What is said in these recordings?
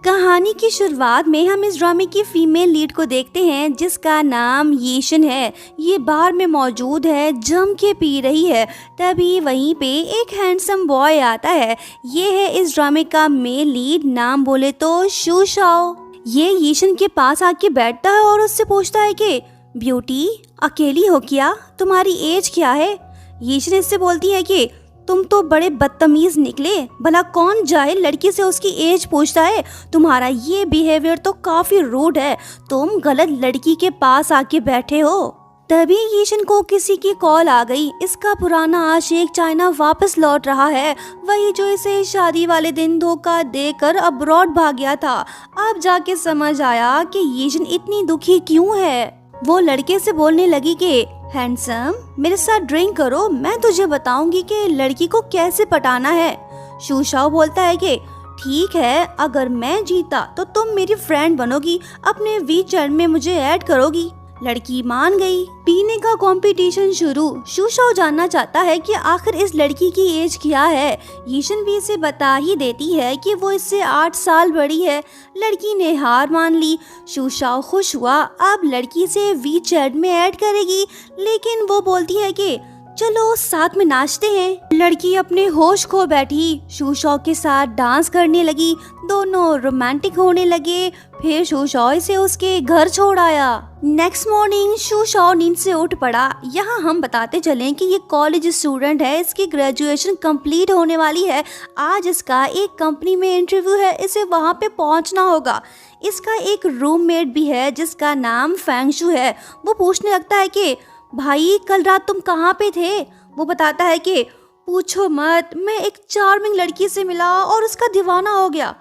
कहानी की शुरुआत में हम इस ड्रामे की फीमेल लीड को देखते हैं जिसका नाम यीशन है। ये बार में मौजूद है, जम के पी रही है। तभी वहीं पे एक हैंडसम बॉय आता है। ये है इस ड्रामे का मेल लीड, नाम बोले तो शू शाओ। ये यीशन के पास आके बैठता है और उससे पूछता है कि ब्यूटी अकेली हो क्या, तुम्हारी एज क्या है। यीशन इससे बोलती है कि तुम तो बड़े बदतमीज निकले, भला कौन जाए लड़की से उसकी एज पूछता है। तुम्हारा ये बिहेवियर तो काफी रूड है, तुम गलत लड़की के पास आके बैठे हो। तभी यीशन को किसी की कॉल आ गई। इसका पुराना आशिक चाइना वापस लौट रहा है, वही जो इसे शादी वाले दिन धोखा देकर अब्रॉड भाग गया था। अब जाके समझ आया कि यीशन इतनी दुखी क्यों है। वो लड़के से बोलने लगी कि हैंडसम मेरे साथ ड्रिंक करो, मैं तुझे बताऊंगी कि लड़की को कैसे पटाना है। शू शाओ बोलता है कि ठीक है, अगर मैं जीता तो तुम मेरी फ्रेंड बनोगी, अपने वीचैट में मुझे ऐड करोगी। लड़की मान गई। पीने का कंपटीशन शुरू। शू शाओ जानना चाहता है कि आखिर इस लड़की की एज क्या है। यीशन भी इसे बता ही देती है कि वो इससे 8 साल बड़ी है। लड़की ने हार मान ली। शू शाओ खुश हुआ, अब लड़की से वीचैट में ऐड करेगी, लेकिन वो बोलती है कि चलो साथ में नाचते हैं। लड़की अपने होश खो बैठी, शू शाओ के साथ डांस करने लगी। दोनों रोमांटिक होने लगे। फिर शू शाओ से उसके घर छोड़ आया। नेक्स्ट मॉर्निंग शू शाओ नींद से उठ पड़ा। यहाँ हम बताते चलें कि ये कॉलेज स्टूडेंट है, इसकी ग्रेजुएशन कंप्लीट होने वाली है। आज इसका एक कंपनी में इंटरव्यू है, इसे वहाँ पे पहुँचना होगा। इसका एक रूममेट भी है जिसका नाम फेंगशू है। वो पूछने लगता है कि भाई कल रात तुम कहाँ पे थे। वो बताता है कि पूछो मत, मैं एक चार्मिंग लड़की से मिला और उसका दीवाना हो गया।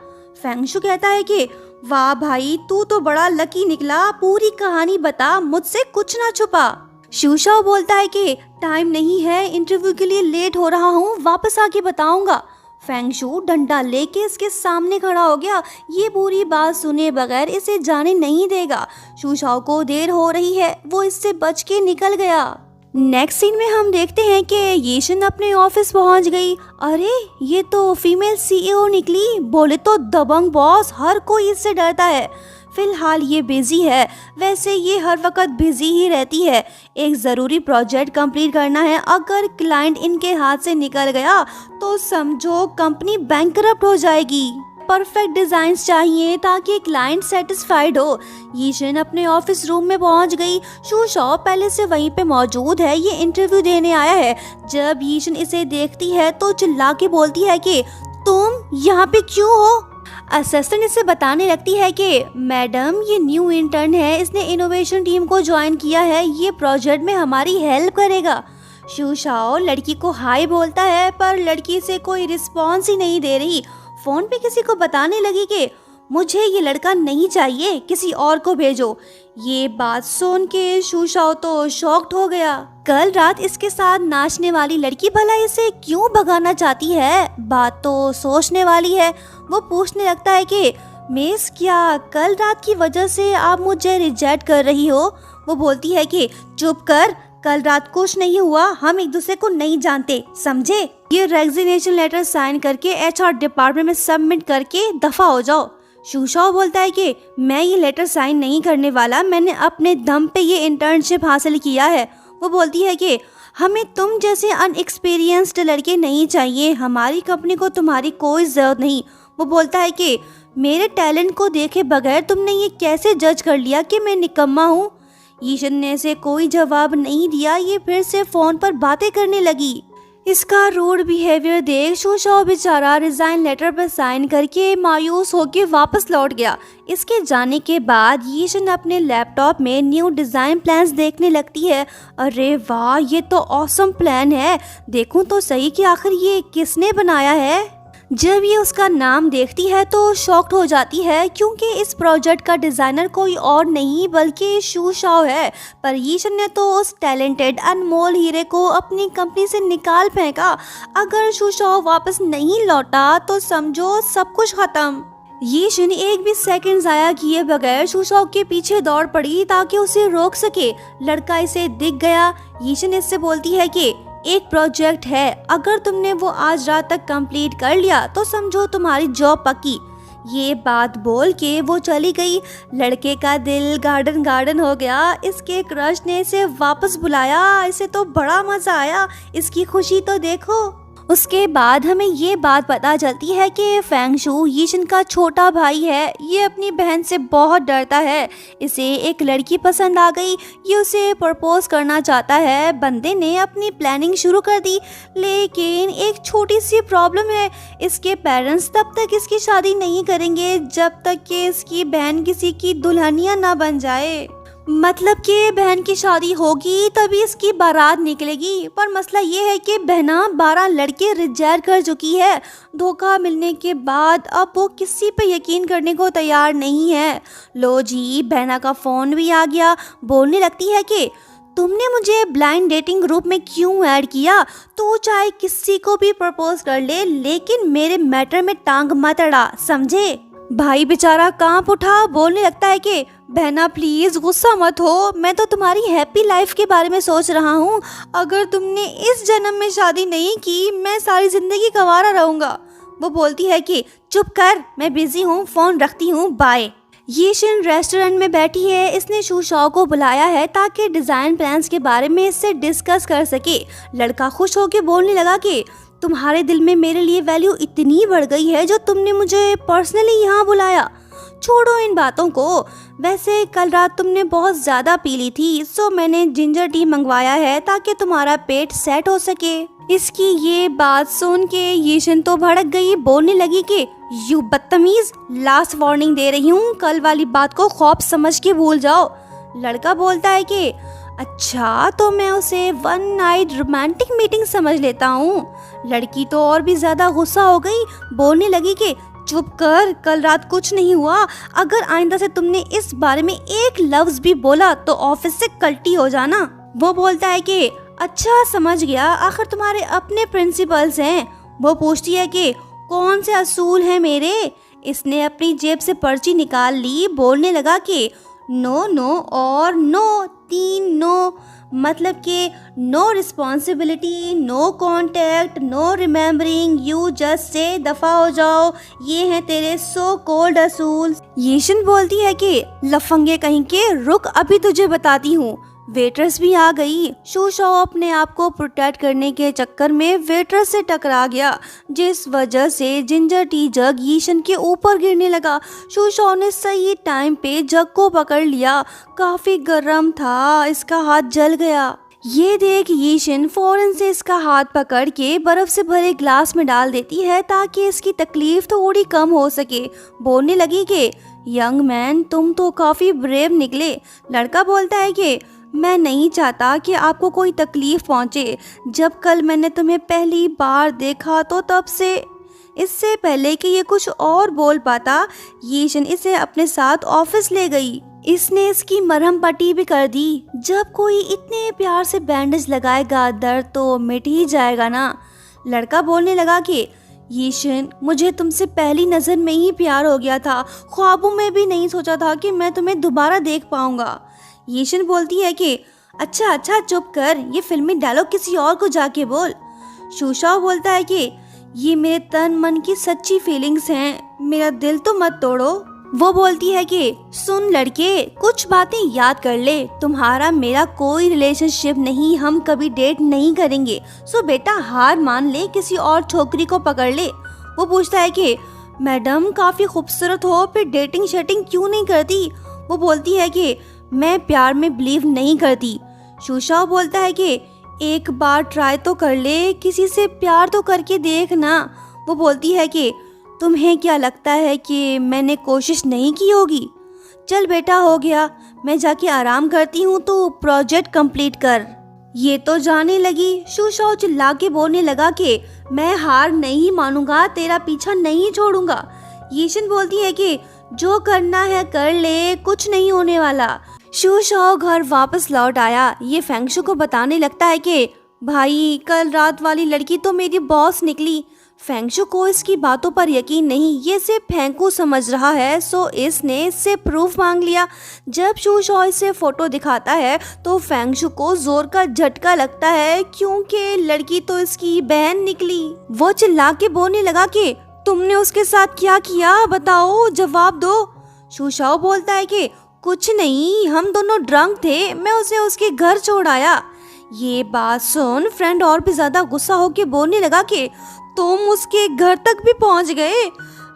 फेंगशू कहता है कि वाह भाई, तू तो बड़ा लकी निकला, पूरी कहानी बता, मुझसे कुछ ना छुपा। शू शाओ बोलता है कि टाइम नहीं है, इंटरव्यू के लिए लेट हो रहा हूँ, वापस आके बताऊंगा। फेंगशू डंडा लेके इसके सामने खड़ा हो गया। ये पूरी बात सुने बगैर इसे जाने नहीं देगा। शू शाओ को देर हो रही है, वो इससे बच के निकल गया। नेक्स्ट सीन में हम देखते हैं कि यीशन अपने ऑफिस पहुंच गई। अरे ये तो फीमेल सीईओ निकली, बोले तो दबंग बॉस, हर कोई इससे डरता है। फिलहाल ये बिजी है, वैसे ये हर वक्त बिजी ही रहती है। एक ज़रूरी प्रोजेक्ट कंप्लीट करना है, अगर क्लाइंट इनके हाथ से निकल गया तो समझो कंपनी बैंकरप्ट हो जाएगी। परफेक्ट डिजाइन्स चाहिए ताकि क्लाइंट सेटिस्फाइड हो। यीशन अपने ऑफिस रूम में पहुंच गई। शू शाओ पहले से वहीं पे मौजूद है, ये इंटरव्यू देने आया है। जब यीशन इसे देखती है तो चिल्ला के बोलती है कि तुम यहाँ पे क्यों हो। असिस्टेंट इसे बताने लगती है कि मैडम ये न्यू इंटर्न है, इसने इनोवेशन टीम को ज्वाइन किया है, ये प्रोजेक्ट में हमारी हेल्प करेगा। शू शाओ लड़की को हाय बोलता है पर लड़की से कोई रिस्पॉन्स ही नहीं दे रही। फोन पे किसी को बताने लगी कि मुझे ये लड़का नहीं चाहिए, किसी और को भेजो। ये बात सुन के शू शाओ तो शॉक्ड हो गया। कल रात इसके साथ नाचने वाली लड़की भला इसे क्यों भगाना चाहती है, बात तो सोचने वाली है। वो पूछने लगता है कि मिस क्या कल रात की वजह से आप मुझे रिजेक्ट कर रही हो। वो बोलती है कि चुप कर, कल रात कुछ नहीं हुआ, हम एक दूसरे को नहीं जानते, समझे। ये रेजिग्नेशन लेटर साइन करके HR डिपार्टमेंट में सबमिट करके दफा हो जाओ। शू शाओ बोलता है कि मैं ये लेटर साइन नहीं करने वाला, मैंने अपने दम पे ये इंटर्नशिप हासिल किया है। वो बोलती है कि हमें तुम जैसे अनएक्सपीरियंस्ड लड़के नहीं चाहिए, हमारी कंपनी को तुम्हारी कोई ज़रूरत नहीं। वो बोलता है कि मेरे टैलेंट को देखे बगैर तुमने ये कैसे जज कर लिया कि मैं निकम्मा हूँ। यीशन ने इसे कोई जवाब नहीं दिया। ये फिर से फ़ोन पर बातें करने लगी। इसका रूड बिहेवियर देख शू शाओ बेचारा रिजाइन लेटर पर साइन करके मायूस होकर वापस लौट गया। इसके जाने के बाद यीशन अपने लैपटॉप में न्यू डिज़ाइन प्लान्स देखने लगती है। अरे वाह, ये तो ऑसम प्लान है, देखूं तो सही कि आखिर ये किसने बनाया है। जब ये उसका नाम देखती है तो शॉक्ड हो जाती है, क्योंकि इस प्रोजेक्ट का डिज़ाइनर कोई और नहीं बल्कि शू शाओ है। पर यीशन ने तो उस टैलेंटेड अनमोल हीरे को अपनी कंपनी से निकाल फेंका। अगर शू शाओ वापस नहीं लौटा तो समझो सब कुछ खत्म। यीशन एक भी सेकंड जाया किए बगैर शू शाओ के पीछे दौड़ पड़ी ताकि उसे रोक सके। लड़का इसे दिख गया। यीशन इससे बोलती है कि एक प्रोजेक्ट है, अगर तुमने वो आज रात तक कंप्लीट कर लिया तो समझो तुम्हारी जॉब पक्की। ये बात बोल के वो चली गई। लड़के का दिल गार्डन गार्डन हो गया। इसके क्रश ने इसे वापस बुलाया। इसे तो बड़ा मजा आया। इसकी खुशी तो देखो। उसके बाद हमें ये बात पता चलती है कि फेंगशु यीशन का छोटा भाई है। ये अपनी बहन से बहुत डरता है। इसे एक लड़की पसंद आ गई। ये उसे प्रपोज करना चाहता है। बंदे ने अपनी प्लानिंग शुरू कर दी, लेकिन एक छोटी सी प्रॉब्लम है। इसके पेरेंट्स तब तक इसकी शादी नहीं करेंगे जब तक कि इसकी बहन किसी की दुल्हनिया ना बन जाए। मतलब कि बहन की शादी होगी तभी इसकी बारात निकलेगी। पर मसला ये है कि बहना 12 लड़के रिजेक्ट कर चुकी है। धोखा मिलने के बाद अब वो किसी पे यकीन करने को तैयार नहीं है। लो जी, बहना का फ़ोन भी आ गया। बोलने लगती है कि तुमने मुझे ब्लाइंड डेटिंग ग्रुप में क्यों ऐड किया? तू चाहे किसी को भी प्रपोज कर ले, लेकिन मेरे मैटर में टांग मत अड़ा, समझे? भाई बेचारा कांप उठा। बोलने लगता है कि बहना प्लीज गुस्सा मत हो, मैं तो तुम्हारी हैप्पी लाइफ के बारे में सोच रहा हूँ। अगर तुमने इस जन्म में शादी नहीं की, मैं सारी जिंदगी गंवारा रहूंगा। वो बोलती है कि चुप कर, मैं बिजी हूँ, फोन रखती हूँ, बाय। यीशन रेस्टोरेंट में बैठी है। इसने शू शाओ को बुलाया है ताकि डिजाइन प्लान्स के बारे में इससे डिस्कस कर सके। लड़का खुश होकर बोलने लगा कि तुम्हारे दिल में मेरे लिए वैल्यू इतनी बढ़ गई है जो तुमने मुझे पर्सनली यहाँ बुलाया। छोड़ो इन बातों को। वैसे कल रात तुमने बहुत ज़्यादा पी ली थी, सो मैंने जिंजर टी मंगवाया है ताकि तुम्हारा पेट सेट हो सके। इसकी ये बात सुन के यीशन तो भड़क गई। बोलने लगी कि यू बदतमीज, लास्ट वार्निंग दे रही हूँ, कल वाली बात को खौफ समझ के भूल जाओ। लड़का बोलता है कि अच्छा, तो मैं उसे वन नाइट रोमांटिक मीटिंग समझ लेता हूँ। लड़की तो और भी ज़्यादा गुस्सा हो गई। बोलने लगी कि चुप कर, कल रात कुछ नहीं हुआ। अगर आइंदा से तुमने इस बारे में एक लफ्ज भी बोला तो ऑफिस से कल्टी हो जाना। वो बोलता है कि अच्छा समझ गया, आखिर तुम्हारे अपने प्रिंसिपल्स हैं। वो पूछती है कि कौन से असूल हैं मेरे। इसने अपनी जेब से पर्ची निकाल ली। बोलने लगा कि नो नो और नो, 3 नो। मतलब कि no responsibility, no contact, no remembering, you just say दफा हो जाओ। ये हैं तेरे सो कोल्ड असूल। यीशन बोलती है कि लफंगे कहीं के, रुक अभी तुझे बताती हूँ। वेट्रेस भी आ गई। शू शाओ अपने आप को प्रोटेक्ट करने के चक्कर में वेट्रेस से टकरा गया, जिस वजह से जिंजर टी जग यीशन के ऊपर गिरने लगा। शू शाओ ने सही टाइम पे जग को पकड़ लिया। काफी गर्म था, इसका हाथ जल गया। ये देख यीशन फौरन से इसका हाथ पकड़ के बर्फ से भरे ग्लास में डाल देती है ताकि इसकी तकलीफ थोड़ी कम हो सके। बोलने लगी कि यंग मैन, तुम तो काफी ब्रेव निकले। लड़का बोलता है कि मैं नहीं चाहता कि आपको कोई तकलीफ पहुंचे। जब कल मैंने तुम्हें पहली बार देखा तो तब से, इससे पहले कि ये कुछ और बोल पाता, यीशन इसे अपने साथ ऑफिस ले गई। इसने इसकी मरहम पट्टी भी कर दी। जब कोई इतने प्यार से बैंडेज लगाएगा, दर्द तो मिट ही जाएगा ना। लड़का बोलने लगा कि यीशन, मुझे तुमसे पहली नज़र में ही प्यार हो गया था। ख्वाबों में भी नहीं सोचा था कि मैं तुम्हें दोबारा देख पाऊंगा। यीशन बोलती है कि अच्छा अच्छा चुप कर, ये फिल्मी डायलॉग किसी और को जाके बोल। शू शाओ बोलता है कि ये मेरे तन मन की सच्ची फीलिंग्स हैं, मेरा दिल तो मत तोड़ो। वो बोलती है कि सुन लड़के, कुछ बातें याद कर ले, तुम्हारा मेरा कोई रिलेशनशिप नहीं, हम कभी डेट नहीं करेंगे। सो बेटा हार मान ले, किसी और छोकरी को पकड़ ले। वो पूछता है कि मैडम काफी खूबसूरत हो, फिर डेटिंग शेटिंग क्यों नहीं करती? वो बोलती है कि मैं प्यार में बिलीव नहीं करती। शू शाओ बोलता है कि एक बार ट्राई तो कर ले, किसी से प्यार तो करके देख ना। वो बोलती है कि तुम्हें क्या लगता है कि मैंने कोशिश नहीं की होगी? चल बेटा हो गया, मैं जाके आराम करती हूँ, तो प्रोजेक्ट कंप्लीट कर। ये तो जाने लगी। शू शाओ चिल्ला के बोलने लगा कि मैं हार नहीं मानूंगा, तेरा पीछा नहीं छोड़ूंगा। यीशन बोलती है कि जो करना है कर ले, कुछ नहीं होने वाला। शू शाओ घर वापस लौट आया। ये फेंगशु को बताने लगता है कि भाई कल रात वाली लड़की तो मेरी बॉस निकली। फेंगशु को इसकी बातों पर यकीन नहीं, ये सिर्फ फेंकू समझ रहा है, सो इसने इससे प्रूफ मांग लिया। जब शू शाओ इसे फोटो दिखाता है तो फेंगशु को जोर का झटका लगता है, क्योंकि लड़की तो इसकी बहन निकली। वो चिल्ला के बोलने लगा कि तुमने उसके साथ क्या किया, बताओ, जवाब दो। शूशाओ बोलता है कि कुछ नहीं, हम दोनों ड्रंक थे, मैं उसे उसके घर छोड़ आया। ये बात सुन फ्रेंड और भी ज्यादा गुस्सा होके बोलने लगा कि तुम उसके घर तक भी पहुंच गए।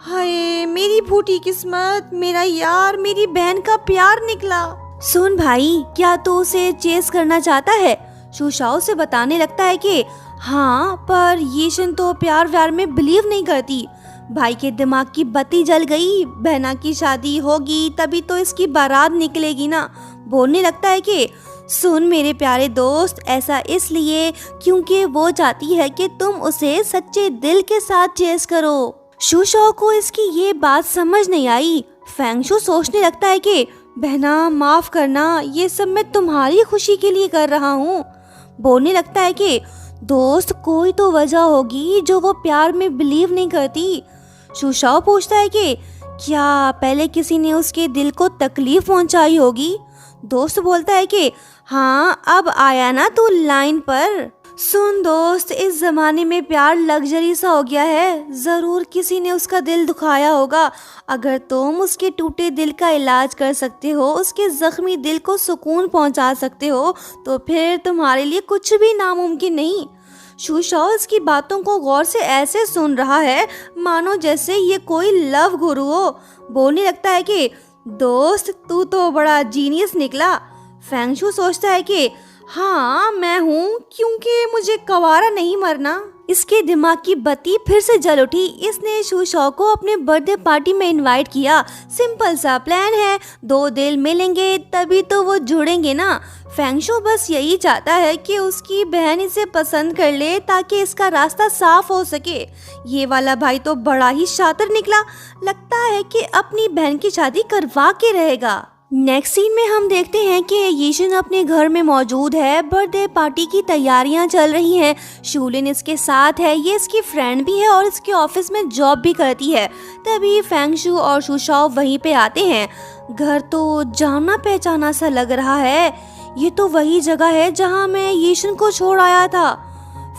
हाय मेरी फूटी किस्मत, मेरा यार मेरी बहन का प्यार निकला। सुन भाई, क्या तू उसे चेस करना चाहता है? शूशाओ से बताने लगता है कि हाँ, पर यीशन तो प्यार व्यार में बिलीव नहीं करती। भाई के दिमाग की बत्ती जल गई, बहना की शादी होगी तभी तो इसकी बारात निकलेगी ना। बोलने लगता है कि सुन मेरे प्यारे दोस्त, ऐसा इसलिए क्योंकि वो चाहती है कि तुम उसे सच्चे दिल के साथ चेस करो। शूशाओ को इसकी ये बात समझ नहीं आई। फेंगशू सोचने लगता है कि बहना माफ करना, ये सब मैं तुम्हारी खुशी के लिए कर रहा हूँ। बोलने लगता है कि दोस्त कोई तो वजह होगी जो वो प्यार में बिलीव नहीं करती। शूशाओ पूछता है कि क्या पहले किसी ने उसके दिल को तकलीफ पहुंचाई होगी? दोस्त बोलता है कि हाँ, अब आया ना तू लाइन पर। सुन दोस्त, इस जमाने में प्यार लग्जरी सा हो गया है, जरूर किसी ने उसका दिल दुखाया होगा। अगर तुम उसके टूटे दिल का इलाज कर सकते हो, उसके जख्मी दिल को सुकून पहुंचा सकते हो, तो फिर तुम्हारे लिए कुछ भी नामुमकिन नहीं। शूशाओ इसकी बातों को गौर से ऐसे सुन रहा है मानो जैसे ये कोई लव गुरु हो। बोलने लगता है कि दोस्त तू तो बड़ा जीनियस निकला। फेंगशू सोचता है कि हाँ मैं हूँ, क्योंकि मुझे कवारा नहीं मरना। इसके दिमाग की बत्ती फिर से जल उठी। इसने शूशाओ को अपने बर्थडे पार्टी में इनवाइट किया। सिंपल सा प्लान है, दो दिल मिलेंगे तभी तो वो जुड़ेंगे ना। फेंगशू बस यही चाहता है कि उसकी बहन इसे पसंद कर ले ताकि इसका रास्ता साफ हो सके। ये वाला भाई तो बड़ा ही शातिर निकला, लगता है कि अपनी बहन की शादी करवा के रहेगा। नेक्स्ट सीन में हम देखते हैं कि यीशन अपने घर में मौजूद है। बर्थडे पार्टी की तैयारियां चल रही हैं। शूलिन इसके साथ है, ये इसकी फ्रेंड भी है और इसके ऑफिस में जॉब भी करती है। तभी फेंगशू और शूशाओ वहीं पे आते हैं। घर तो जाना पहचाना सा लग रहा है, ये तो वही जगह है जहां मैं यीशन को छोड़ आया था।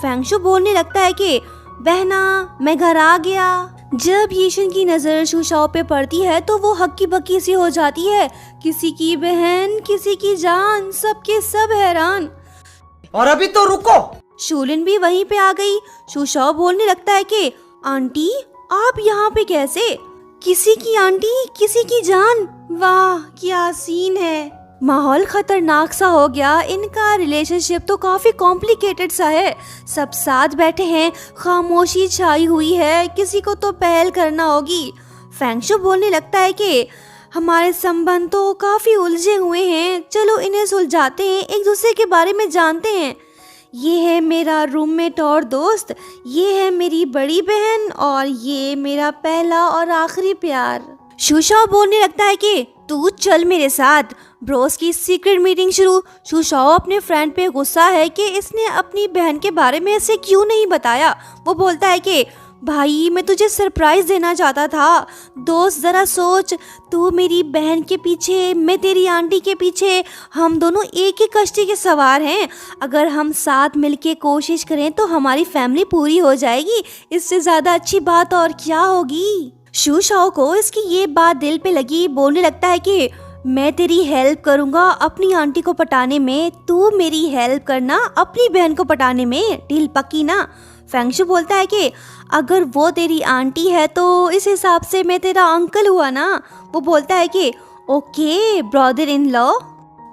फेंगशू बोलने लगता है कि बहना मैं घर आ गया। जब यीशन की नजर शूशाओ पे पड़ती है तो वो हक्की बक्की सी हो जाती है। किसी की बहन, किसी की जान, सबके सब हैरान। और अभी तो रुको। शूलिन भी वहीं पे आ गई। शूशाओ बोलने लगता है कि आंटी आप यहाँ पे कैसे? किसी की आंटी, किसी की जान, वाह क्या सीन है। माहौल खतरनाक सा हो गया। इनका रिलेशनशिप तो काफी कॉम्प्लिकेटेड सा है। सब साथ बैठे हैं, खामोशी छाई हुई है, किसी को तो पहल करना होगी। फेंगशू बोलने लगता है कि हमारे संबंध तो काफी उलझे हुए हैं, चलो इन्हें सुलझाते हैं, एक दूसरे के बारे में जानते हैं। ये है मेरा रूममेट और दोस्त, ये है मेरी बड़ी बहन और ये मेरा पहला और आखिरी प्यार। शूशाओ बोलने लगता है कि तू चल मेरे साथ। ब्रोस की सीक्रेट मीटिंग शुरू। शूशाओ अपने फ्रेंड पे गुस्सा है कि इसने अपनी बहन के बारे में ऐसे क्यों नहीं बताया। वो बोलता है कि भाई मैं तुझे सरप्राइज देना चाहता था। दोस्त जरा सोच, तू मेरी बहन के पीछे, मैं तेरी आंटी के पीछे, हम दोनों एक ही कश्ती के सवार हैं। अगर हम साथ मिलके कोशिश करें तो हमारी फैमिली पूरी हो जाएगी। इससे ज्यादा अच्छी बात और क्या होगी। शूशाओ को इसकी ये बात दिल पे लगी। बोलने लगता है कि मैं तेरी हेल्प करूंगा अपनी आंटी को पटाने में, तू मेरी हेल्प करना अपनी बहन को पटाने में, डील पक्की ना। फेंगशू बोलता है कि अगर वो तेरी आंटी है तो इस हिसाब से मैं तेरा अंकल हुआ ना। वो बोलता है कि ओके ब्रदर इन लॉ।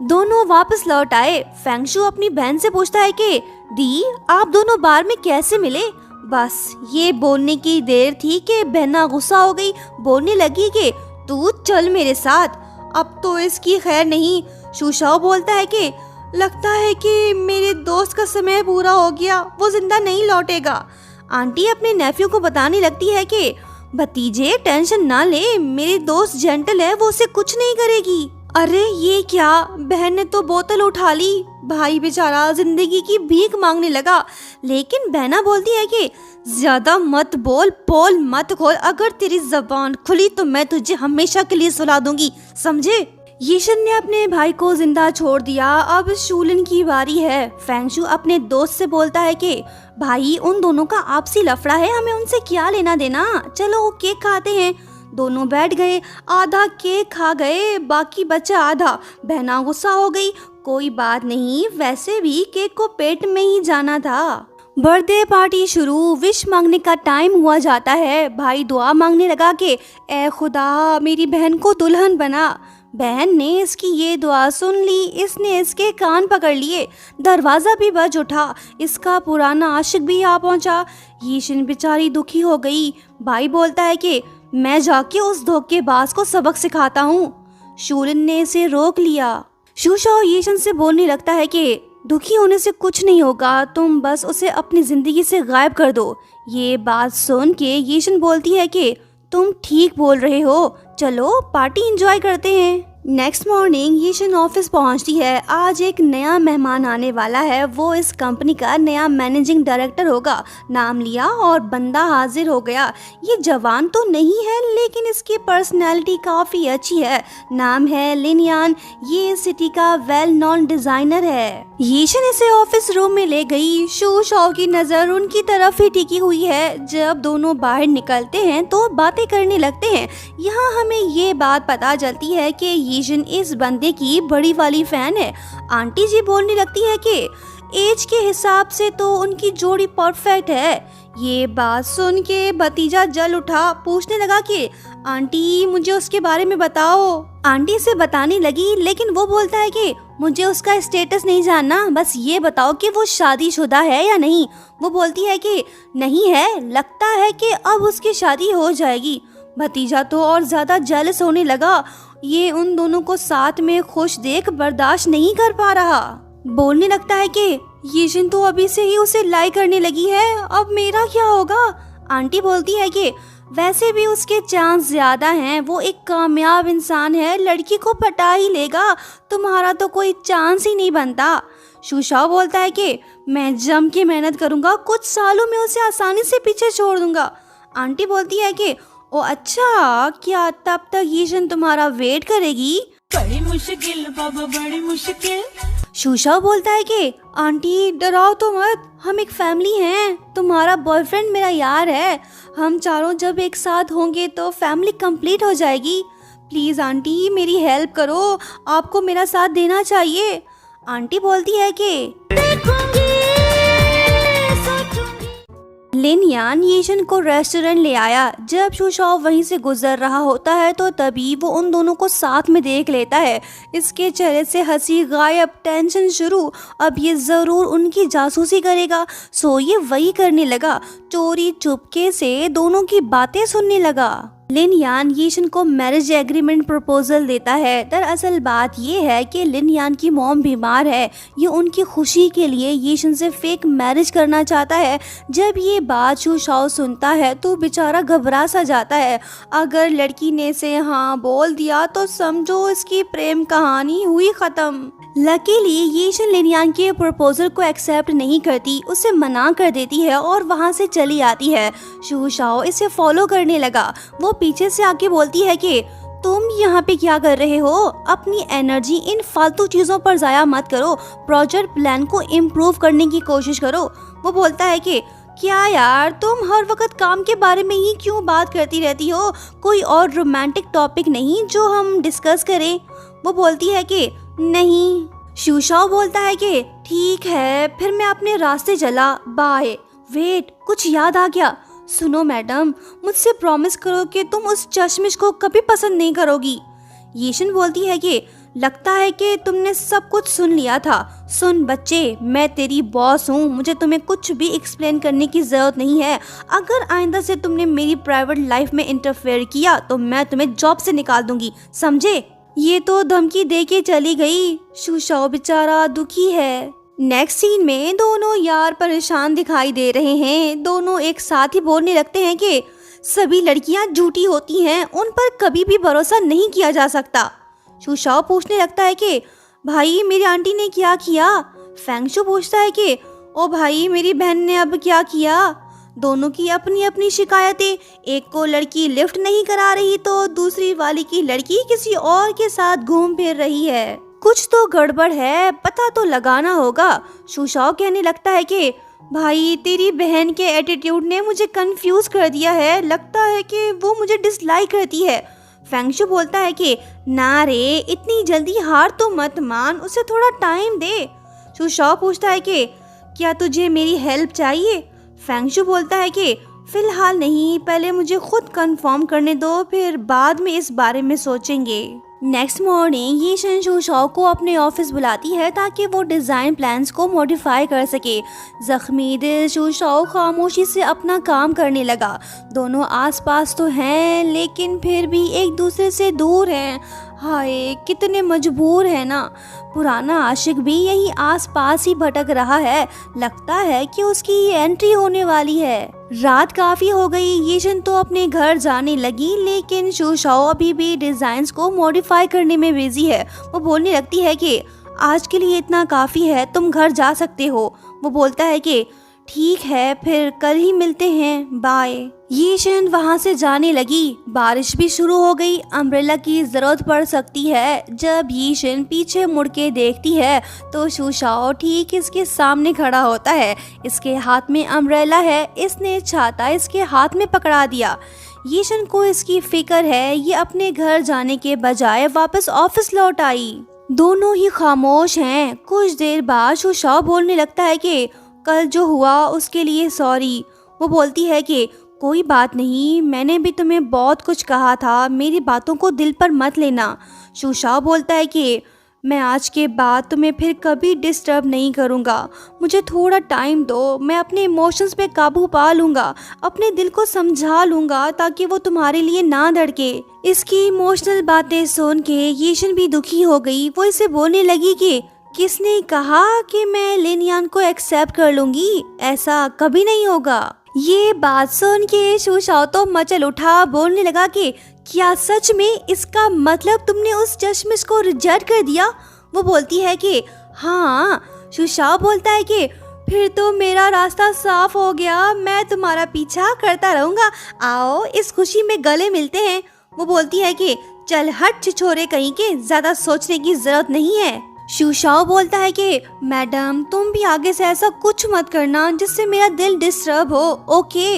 दोनों वापस लौट आए। फेंगशू अपनी बहन से पूछता है कि दी आप दोनों बार में कैसे मिले? बस ये बोलने की देर थी कि बहना गुस्सा हो गई। बोलने लगी कि तू चल मेरे साथ, अब तो इसकी खैर नहीं। शूशाओ बोलता है कि लगता है कि मेरे दोस्त का समय पूरा हो गया, वो जिंदा नहीं लौटेगा। आंटी अपने नेफ्यू को बताने लगती है कि भतीजे टेंशन ना ले, मेरी दोस्त जेंटल है, वो उसे कुछ नहीं करेगी। अरे ये क्या, बहन ने तो बोतल उठा ली। भाई बेचारा जिंदगी की भीख मांगने लगा। लेकिन बहना बोलती है कि ज्यादा मत बोल, पोल मत खोल, अगर तेरी जबान खुली तो मैं तुझे हमेशा के लिए सुला दूंगी, समझे। यीशन ने अपने भाई को जिंदा छोड़ दिया। अब शूलिन की बारी है। फेंगशु अपने दोस्त से बोलता है कि भाई उन दोनों का आपसी लफड़ा है, हमें उनसे क्या लेना देना, चलो केक खाते हैं। दोनों बैठ गए, आधा केक खा गए, बाकी बचा आधा। बहना गुस्सा हो गई, कोई बात नहीं, वैसे भी केक को पेट में ही जाना था। बर्थडे पार्टी शुरू, विश मांगने का टाइम हुआ जाता है। भाई दुआ मांगने लगा कि ए खुदा मेरी बहन को दुल्हन बना। बहन ने इसकी ये दुआ सुन ली, इसने इसके कान पकड़ लिए। दरवाज़ा भी बज उठा, इसका पुराना आशिक भी आ पहुंचा। यीशन बेचारी दुखी हो गई। भाई बोलता है कि मैं जाके उस धोखेबाज को सबक सिखाता हूँ। शूलिन ने इसे रोक लिया। शूशाओ यीशन से बोलने लगता है कि दुखी होने से कुछ नहीं होगा, तुम बस उसे अपनी जिंदगी से गायब कर दो। ये बात सुन के यीशन बोलती है कि तुम ठीक बोल रहे हो, चलो पार्टी एंजॉय करते हैं। नेक्स्ट मॉर्निंग यीशन ऑफिस पहुंचती है। आज एक नया मेहमान आने वाला है, वो इस कंपनी का नया मैनेजिंग डायरेक्टर होगा। नाम लिया और बंदा हाजिर हो गया। ये जवान तो नहीं है लेकिन इसकी पर्सनैलिटी काफ़ी अच्छी है। नाम है लिन यान, ये सिटी का वेल नोन डिज़ाइनर है। यीशन इसे ऑफिस रूम में ले गई। शू शाओ की नज़र उनकी तरफ ही टिकी हुई है। जब दोनों बाहर निकलते हैं तो बातें करने लगते हैं। यहाँ हमें ये बात पता चलती है कि यीशन इस बंदे की बड़ी वाली फैन है। आंटी जी बोलने लगती है कि एज के हिसाब से तो उनकी जोड़ी परफेक्ट है। ये बात सुन के भतीजा जल उठा, पूछने लगा कि आंटी मुझे उसके बारे में बताओ। आंटी से बताने लगी लेकिन वो बोलता है कि मुझे उसका स्टेटस नहीं जानना, बस ये बताओ कि वो शादीशुदा है या नहीं। वो बोलती है कि नहीं है, लगता है कि अब उसकी शादी हो जाएगी। भतीजा तो और ज्यादा जेलस होने लगा। ये उन दोनों को साथ में खुश देख बर्दाश्त नहीं कर पा रहा। बोलने लगता है कि यीशन तो अभी से ही उसे लाई करने लगी है, अब मेरा क्या होगा। आंटी बोलती है कि वैसे भी उसके चांस ज्यादा हैं, वो एक कामयाब इंसान है, लड़की को पटा ही लेगा, तुम्हारा तो कोई चांस ही नहीं बनता। शूशाओ बोलता है कि मैं जम के मेहनत करूंगा, कुछ सालों में उसे आसानी से पीछे छोड़ दूंगा। आंटी बोलती है कि ओ अच्छा, क्या तब तक यीशन तुम्हारा वेट करेगी? बड़ी मुश्किल बाबा, बड़ी मुश्किल। शूशाओ बोलता है कि आंटी डराओ तो मत, हम एक फैमिली हैं, तुम्हारा बॉयफ्रेंड मेरा यार है, हम चारों जब एक साथ होंगे तो फैमिली कंप्लीट हो जाएगी। प्लीज आंटी मेरी हेल्प करो, आपको मेरा साथ देना चाहिए। आंटी बोलती है कि लिन यान यीशन को रेस्टोरेंट ले आया। जब शूशाओ वहीं से गुजर रहा होता है तो तभी वो उन दोनों को साथ में देख लेता है। इसके चेहरे से हंसी गायब, टेंशन शुरू। अब ये जरूर उनकी जासूसी करेगा। सो ये वही करने लगा, चोरी चुपके से दोनों की बातें सुनने लगा। लिन यान यीशन को मैरिज एग्रीमेंट प्रपोजल देता है। दरअसल बात ये है कि लिन यान की मॉम बीमार है। ये उनकी खुशी के लिए यीशन से फेक मैरिज करना चाहता है। जब ये बात शूशाओ सुनता है तो बेचारा घबरा सा जाता है। अगर लड़की ने इसे हाँ बोल दिया तो समझो इसकी प्रेम कहानी हुई खत्म। लकीली यीशन लिन यान के प्रपोजल को एक्सेप्ट नहीं करती, उसे मना कर देती है और वहाँ से चली आती है। शूशाओ इसे फॉलो करने लगा। वो पीछे से आके बोलती है कि तुम यहाँ पे क्या कर रहे हो? अपनी एनर्जी इन फालतू चीज़ों पर ज़ाया मत करो, प्रोजेक्ट प्लान को इम्प्रूव करने की कोशिश करो। वो बोलता है कि क्या यार, तुम हर वक्त काम के बारे में ही क्यों बात करती रहती हो? कोई और रोमांटिक टॉपिक नहीं जो हम डिस्कस करें? वो बोलती है कि नहीं। शूशाओ बोलता है कि ठीक है, फिर मैं अपने रास्ते चला, बाय। वेट, कुछ याद आ गया। सुनो मैडम, मुझसे प्रॉमिस करो कि तुम उस चश्मिश को कभी पसंद नहीं करोगी। यीशन बोलती है कि लगता है कि तुमने सब कुछ सुन लिया था। सुन बच्चे, मैं तेरी बॉस हूँ, मुझे तुम्हें कुछ भी एक्सप्लेन करने की जरूरत नहीं है। अगर आइंदा से तुमने मेरी प्राइवेट लाइफ में इंटरफेयर किया तो मैं तुम्हें जॉब से निकाल दूंगी, समझे? ये तो धमकी दे के चली गई। शूशाओ बेचारा दुखी है। नेक्स्ट सीन में दोनों यार परेशान दिखाई दे रहे हैं। दोनों एक साथ ही बोलने लगते हैं कि सभी लड़कियां झूठी होती हैं, उन पर कभी भी भरोसा नहीं किया जा सकता। शूशाओ पूछने लगता है कि भाई मेरी आंटी ने क्या किया? फेंगशु पूछता है कि ओ भाई मेरी बहन ने अब क्या किया? दोनों की अपनी अपनी शिकायतें। एक को लड़की लिफ्ट नहीं करा रही तो दूसरी वाली की लड़की किसी और के साथ घूम फिर रही है। कुछ तो गड़बड़ है, पता तो लगाना होगा। शुशाओ कहने लगता है कि भाई तेरी बहन के एटीट्यूड ने मुझे कंफ्यूज कर दिया है, लगता है कि वो मुझे डिसलाइक करती है। फेंगशु बोलता है कि ना रे, इतनी जल्दी हार तो मत मान, उसे थोड़ा टाइम दे। शुशाओ पूछता है कि क्या तुझे मेरी हेल्प चाहिए? फेंगशु बोलता है कि फिलहाल नहीं, पहले मुझे खुद कंफर्म करने दो, फिर बाद में इस बारे में सोचेंगे। नेक्स्ट मॉर्निंग यीशन शुशाओ को अपने ऑफिस बुलाती है ताकि वो डिज़ाइन प्लान्स को मॉडिफाई कर सके। जख्मी दिल शुशाओ खामोशी से अपना काम करने लगा। दोनों आसपास तो हैं लेकिन फिर भी एक दूसरे से दूर हैं। हाय कितने मजबूर है ना। पुराना आशिक भी यही आसपास ही भटक रहा है, लगता है कि उसकी एंट्री होने वाली है। रात काफी हो गई, यीशन तो अपने घर जाने लगी लेकिन शुशाओ अभी भी डिजाइन्स को मॉडिफाई करने में बिजी है। वो बोलने लगती है कि आज के लिए इतना काफी है, तुम घर जा सकते हो। वो बोलता है कि ठीक है, फिर कल ही मिलते हैं, बाय। यीशन वहाँ से जाने लगी। बारिश भी शुरू हो गई, अम्ब्रेला की जरूरत पड़ सकती है। जब यीशन पीछे मुड़ के देखती है तो शुशाओ ठीक इसके सामने खड़ा होता है। इसके हाथ में अम्ब्रेला है, इसने छाता इसके हाथ में पकड़ा दिया। यीशन को इसकी फिक्र है, ये अपने घर जाने के बजाय वापस ऑफिस लौट आई। दोनों ही खामोश हैं। कुछ देर बाद शुशाओ बोलने लगता है कि कल जो हुआ उसके लिए सॉरी। वो बोलती है कि कोई बात नहीं, मैंने भी तुम्हें बहुत कुछ कहा था, मेरी बातों को दिल पर मत लेना। शुशाओ बोलता है कि मैं आज के बाद तुम्हें फिर कभी डिस्टर्ब नहीं करूँगा, मुझे थोड़ा टाइम दो, मैं अपने इमोशंस पे काबू पा लूँगा, अपने दिल को समझा लूँगा ताकि वो तुम्हारे लिए ना धड़के। इसकी इमोशनल बातें सुन के यीशन भी दुखी हो गई। वो इसे बोलने लगी कि किसने कहा कि मैं लिनयान को एक्सेप्ट कर लूंगी, ऐसा कभी नहीं होगा। ये बात सुन के शुशाओ तो मचल उठा, बोलने लगा कि क्या सच में, इसका मतलब तुमने उस चश्मिश को रिजेक्ट कर दिया? वो बोलती है कि हाँ। शुशाओ बोलता है कि फिर तो मेरा रास्ता साफ हो गया, मैं तुम्हारा पीछा करता रहूंगा, आओ इस खुशी में गले मिलते हैं। वो बोलती है कि चल हट छिछोरे कहीं के, ज्यादा सोचने की जरूरत नहीं है। शुशाओ बोलता है कि मैडम तुम भी आगे से ऐसा कुछ मत करना जिससे मेरा दिल डिस्टर्ब हो, ओके।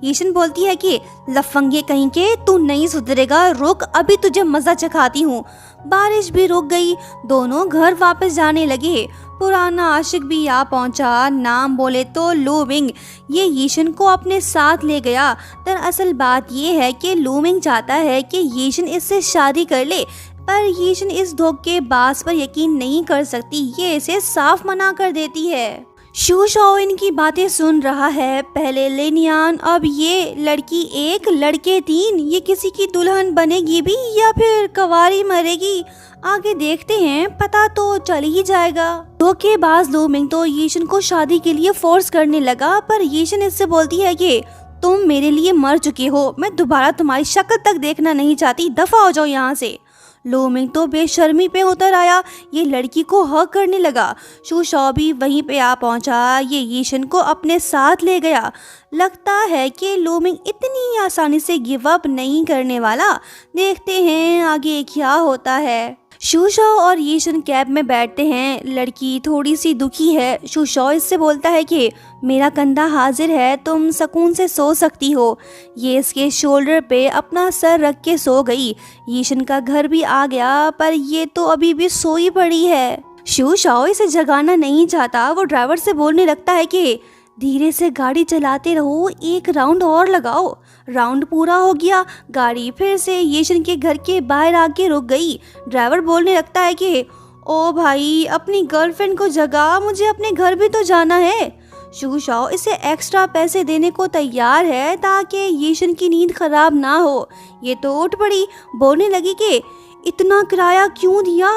यीशन बोलती है कि लफंगे कहीं के, तू नहीं सुधरेगा, रुक अभी तुझे मजा चखाती हूँ। बारिश भी रुक गई, दोनों घर वापस जाने लगे। पुराना आशिक भी आ पहुंचा, नाम बोले तो लूमिंग। ये यीशन को अपने साथ ले गया। दरअसल बात ये है कि लूमिंग चाहता है कि यीशन इससे शादी कर ले, पर यीशन इस धोखेबाज पर यकीन नहीं कर सकती, ये इसे साफ मना कर देती है। शुशाओ इनकी बातें सुन रहा है, पहले लिनयान, अब ये लड़की एक लड़के तीन, ये किसी की दुल्हन बनेगी भी या फिर कवारी मरेगी, आगे देखते हैं, पता तो चल ही जाएगा। धोखेबाज लूमिंग तो यीशन को शादी के लिए फोर्स करने लगा, पर यीशन इससे बोलती है कि तुम मेरे लिए मर चुके हो, मैं दोबारा तुम्हारी शक्ल तक देखना नहीं चाहती, दफा हो जाओ यहाँ से। लूमिंग तो बेशर्मी पे उतर आया, ये लड़की को हक करने लगा। शुशाओ भी वहीं पे आ पहुंचा, ये यीशन को अपने साथ ले गया। लगता है कि लूमिंग इतनी आसानी से गिव अप नहीं करने वाला, देखते हैं आगे क्या होता है। शुशाओ और यीशन कैब में बैठते हैं। लड़की थोड़ी सी दुखी है। शुशाओ इससे बोलता है कि मेरा कंधा हाजिर है, तुम सुकून से सो सकती हो। ये इसके शोल्डर पे अपना सर रख के सो गई। यीशन का घर भी आ गया, पर ये तो अभी भी सोई पड़ी है। शुशाओ इसे जगाना नहीं चाहता। वो ड्राइवर से बोलने लगता है कि धीरे से गाड़ी चलाते रहो, एक राउंड और लगाओ। राउंड पूरा हो गया, गाड़ी फिर से यीशन के घर के बाहर आके रुक गई। ड्राइवर बोलने लगता है कि ओ भाई, अपनी गर्लफ्रेंड को जगा, मुझे अपने घर भी तो जाना है। शुशाओ इसे एक्स्ट्रा पैसे देने को तैयार है ताकि यीशन की नींद खराब ना हो। ये तो उठ पड़ी, बोलने लगी कि इतना किराया क्यों दिया?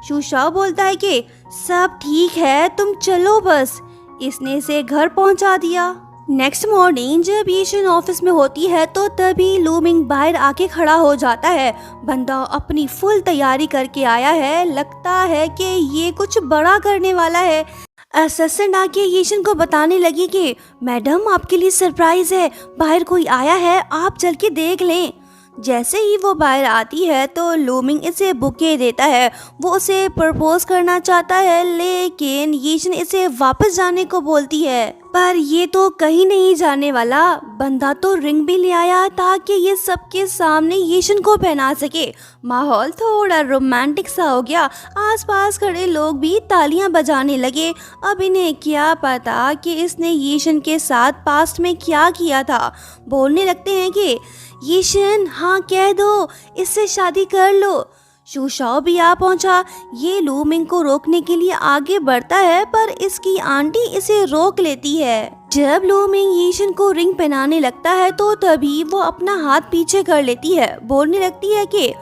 शुशाओ बोलता है कि सब ठीक है, तुम चलो बस। इसने इसे घर पहुंचा दिया। नेक्स्ट मॉर्निंग जब यीशन ऑफिस में होती है तो तभी लूमिंग बाहर आके खड़ा हो जाता है। बंदा अपनी फुल तैयारी करके आया है, लगता है कि ये कुछ बड़ा करने वाला है। असिस्टेंट आके यीशन को बताने लगी कि मैडम आपके लिए सरप्राइज है, बाहर कोई आया है, आप चल के देख लें। जैसे ही वो बाहर आती है तो लूमिंग इसे बुके देता है। वो उसे प्रपोज करना चाहता है, लेकिन यीशन इसे वापस जाने को बोलती है। पर ये तो कहीं नहीं जाने वाला, बंदा तो रिंग भी ले आया ताकि ये सबके सामने यीशन को पहना सके। माहौल थोड़ा रोमांटिक सा हो गया। आसपास खड़े लोग भी तालियां बजाने लगे। अब इन्हें क्या पता कि इसने यीशन के साथ पास्ट में क्या किया था। बोलने लगते हैं कि यीशन हाँ कह दो, इससे शादी कर लो। शूशाओ भी आ पहुंचा। ये लूमिंग को रोकने के लिए आगे बढ़ता है, पर इसकी आंटी इसे रोक लेती है। जब लूमिंग यीशन को रिंग पहनाने लगता है तो तभी वो अपना हाथ पीछे कर लेती है। बोलने लगती है कि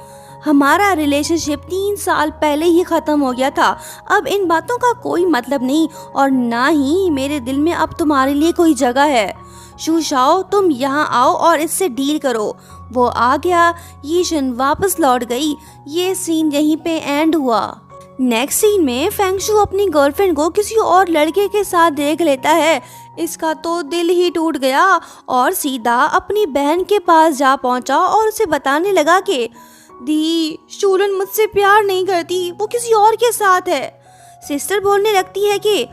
हमारा रिलेशनशिप 3 साल पहले ही खत्म हो गया था। अब इन बातों का कोई मतलब नहीं और ना ही मेरे दिल में अब तुम्हारे लिए कोई जगह है। शूशाओ तुम यहाँ आओ और इससे डील करो। वो आ गया। यीशन वापस लौट गई। ये सीन यहीं पे एंड हुआ। नेक्स्ट सीन में फेंगशू अपनी गर्लफ्रेंड को किसी और लड़के के साथ देख लेता है। इसका तो दिल ही टूट गया और सीधा अपनी बहन के पास जा पहुंचा और उसे बताने लगा कि दी शूलन मुझसे प्यार नहीं करती, वो किसी और के साथ है। सिस्टर बोलने लगती है कि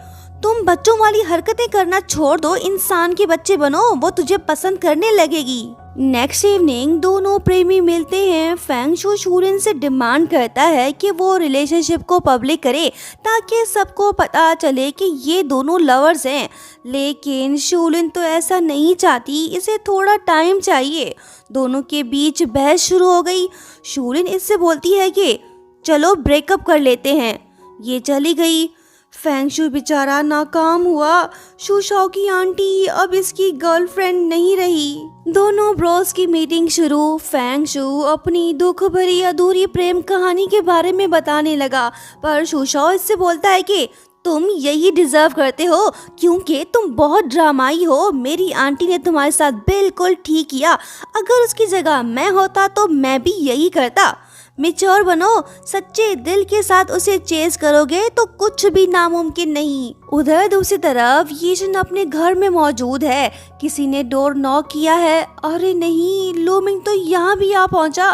तुम बच्चों वाली हरकतें करना छोड़ दो, इंसान के बच्चे बनो, वो तुझे पसंद करने लगेगी। नेक्स्ट इवनिंग दोनों प्रेमी मिलते हैं। फेंगशू शूलिन से डिमांड करता है कि वो रिलेशनशिप को पब्लिक करे ताकि सबको पता चले कि ये दोनों लवर्स हैं, लेकिन शूलिन तो ऐसा नहीं चाहती, इसे थोड़ा टाइम चाहिए। दोनों के बीच बहस शुरू हो गई। शूलिन इससे बोलती है कि चलो ब्रेकअप कर लेते हैं। ये चली गई। फेंगशू बेचारा नाकाम हुआ। शूशाओ की आंटी अब इसकी गर्लफ्रेंड नहीं रही। दोनों ब्रोस की मीटिंग शुरू। फेंगशू अपनी दुख भरी अधूरी प्रेम कहानी के बारे में बताने लगा, पर शूशाओ इससे बोलता है कि तुम यही डिजर्व करते हो क्योंकि तुम बहुत ड्रामाई हो। मेरी आंटी ने तुम्हारे साथ बिल्कुल ठीक किया। अगर उसकी जगह मैं होता तो मैं भी यही करता। मैच्योर बनो, सच्चे दिल के साथ उसे चेस करोगे तो कुछ भी नामुमकिन नहीं। उधर दूसरी तरफ यीशन अपने घर में मौजूद है। किसी ने डोर नॉक किया है। अरे नहीं, लूमिंग तो यहाँ भी आ पहुंचा।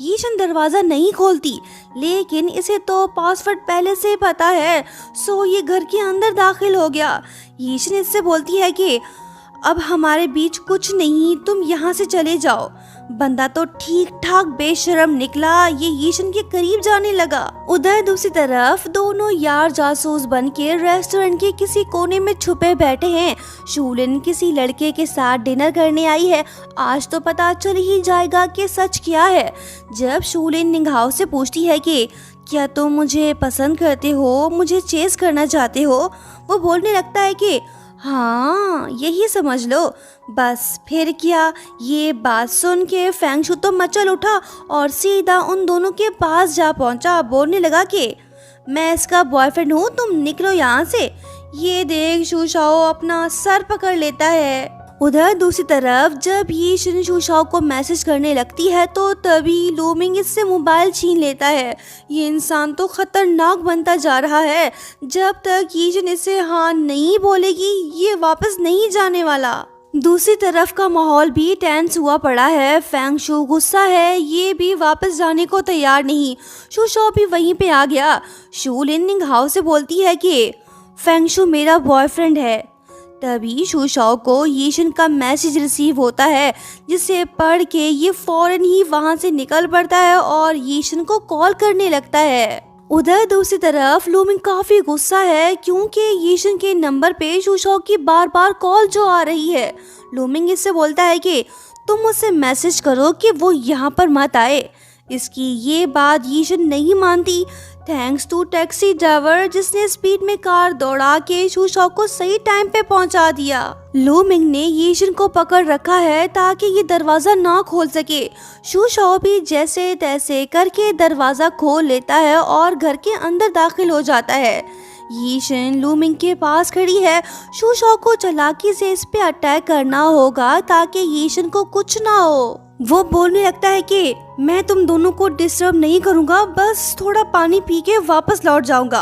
यीशन दरवाजा नहीं खोलती, लेकिन इसे तो पासवर्ड पहले से पता है, सो ये घर के अंदर दाखिल हो गया। यीशन इससे बोलती है कि अब हमारे बीच कुछ नहीं, तुम यहाँ से चले जाओ। बंदा तो ठीक ठाक बेशर्म निकला। ये यीशन के करीब जाने लगा। उधर दूसरी तरफ दोनों यार जासूस बन के रेस्टोरेंट के किसी कोने में छुपे बैठे हैं। शूलिन किसी लड़के के साथ डिनर करने आई है। आज तो पता चल ही जाएगा कि सच क्या है। जब शूलिन निंघाओ से पूछती है कि क्या तुम मुझे पसंद करते हो, मुझे चेस करना चाहते हो, वो बोलने लगता है कि हाँ यही समझ लो। बस फिर क्या। ये बात सुन के फेंगशू तो मचल उठा और सीधा उन दोनों के पास जा पहुंचा। बोलने लगा कि मैं इसका बॉयफ्रेंड हूँ, तुम निकलो यहाँ से। ये देख शूशाओ अपना सर पकड़ लेता है। उधर दूसरी तरफ जब ये शूशाओ को मैसेज करने लगती है तो तभी लूमिंग इससे मोबाइल छीन लेता है। ये इंसान तो खतरनाक बनता जा रहा है। जब तक यीशन इसे हाँ नहीं बोलेगी ये वापस नहीं जाने वाला। दूसरी तरफ का माहौल भी टेंस हुआ पड़ा है। फेंगशू गुस्सा है, ये भी वापस जाने को तैयार नहीं। शूशाओ भी वहीं पे आ गया। शूलिन निंघाओ से बोलती है कि फेंगशू मेरा बॉयफ्रेंड है। तभी शूशाओ को यीशन का मैसेज रिसीव होता है, जिसे पढ़ के ये फौरन ही वहां से निकल पड़ता है और यीशन को कॉल करने लगता है। उधर दूसरी तरफ लूमिंग काफी गुस्सा है क्योंकि यीशन के नंबर पे शूशाओ की बार बार कॉल जो आ रही है। लूमिंग इससे बोलता है कि तुम उससे मैसेज करो कि वो यहाँ पर मत आए। इसकी ये बात यीशन नहीं मानती। थैंक्स टू टैक्सी ड्राइवर जिसने स्पीड में कार दौड़ा के शूशाओ को सही टाइम पे पहुंचा दिया। लूमिंग ने यीशन को पकड़ रखा है ताकि ये दरवाजा ना खोल सके। शूशाओ भी जैसे तैसे करके दरवाजा खोल लेता है और घर के अंदर दाखिल हो जाता है। यीशन लूमिंग के पास खड़ी है। शूशाओ को चालाकी से इस पे अटैक करना होगा ताकि यीशन को कुछ ना हो। वो बोलने लगता है कि मैं तुम दोनों को डिस्टर्ब नहीं करूंगा, बस थोड़ा पानी पी के वापस लौट जाऊंगा।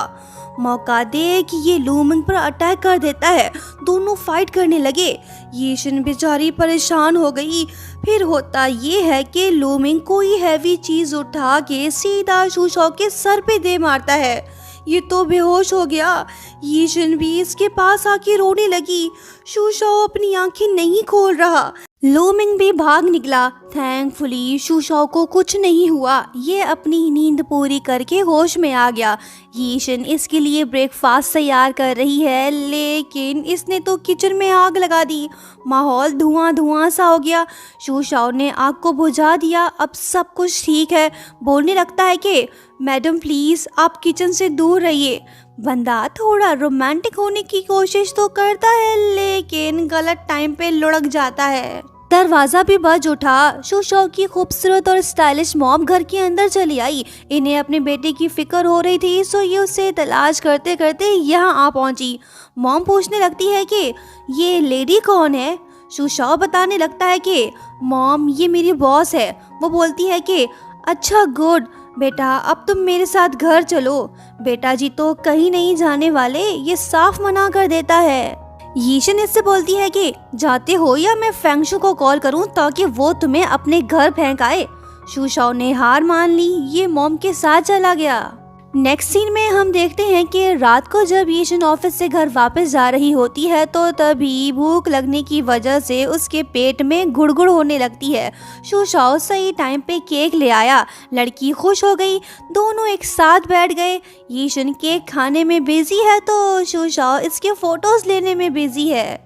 मौका देख ये लूमिंग पर अटैक कर देता है। दोनों फाइट करने लगे। यीशन बेचारी परेशान हो गई। फिर होता ये है कि लूमिंग कोई हैवी चीज उठा के सीधा शूशॉ के सर पे दे मारता है। ये तो बेहोश हो गया। यीशन भी इसके पास आके रोने लगी। शूशॉ अपनी आंखें नहीं खोल रहा। लूमिंग भी भाग निकला। थैंकफुली शूशॉ को कुछ नहीं हुआ। ये अपनी नींद पूरी करके होश में आ गया। यीशन इसके लिए ब्रेकफास्ट तैयार कर रही है, लेकिन इसने तो किचन में आग लगा दी। माहौल धुआं धुआं सा हो गया। शूशॉ ने आग को बुझा दिया। अब सब कुछ ठीक है। बोलने लगता है कि मैडम प्लीज आप किचन से दूर रहिए। बंदा थोड़ा रोमांटिक होने की कोशिश तो करता है, लेकिन गलत टाइम पे लुढ़क जाता है। दरवाजा भी बज उठा। शूशॉ की खूबसूरत और स्टाइलिश मॉम घर के अंदर चली आई। इन्हें अपने बेटे की फिक्र हो रही थी, सो ये उसे तलाश करते करते यहाँ आ पहुंची। मॉम पूछने लगती है कि ये लेडी कौन है। शूशॉ बताने लगता है कि मॉम ये मेरी बॉस है। वो बोलती है कि अच्छा गुड बेटा, अब तुम मेरे साथ घर चलो। बेटा जी तो कहीं नहीं जाने वाले, ये साफ मना कर देता है। यीशन इससे बोलती है कि जाते हो या मैं फेंगशु को कॉल करूं ताकि वो तुम्हें अपने घर फेंक आए। शूशॉ ने हार मान ली। ये मॉम के साथ चला गया। नेक्स्ट सीन में हम देखते हैं कि रात को जब यीशन ऑफिस से घर वापस जा रही होती है तो तभी भूख लगने की वजह से उसके पेट में गुड़गुड़ होने लगती है। शूशॉ सही टाइम पे केक ले आया। लड़की खुश हो गई। दोनों एक साथ बैठ गए। यीशन केक खाने में बिजी है तो शूशॉ इसके फोटोज लेने में बिजी है।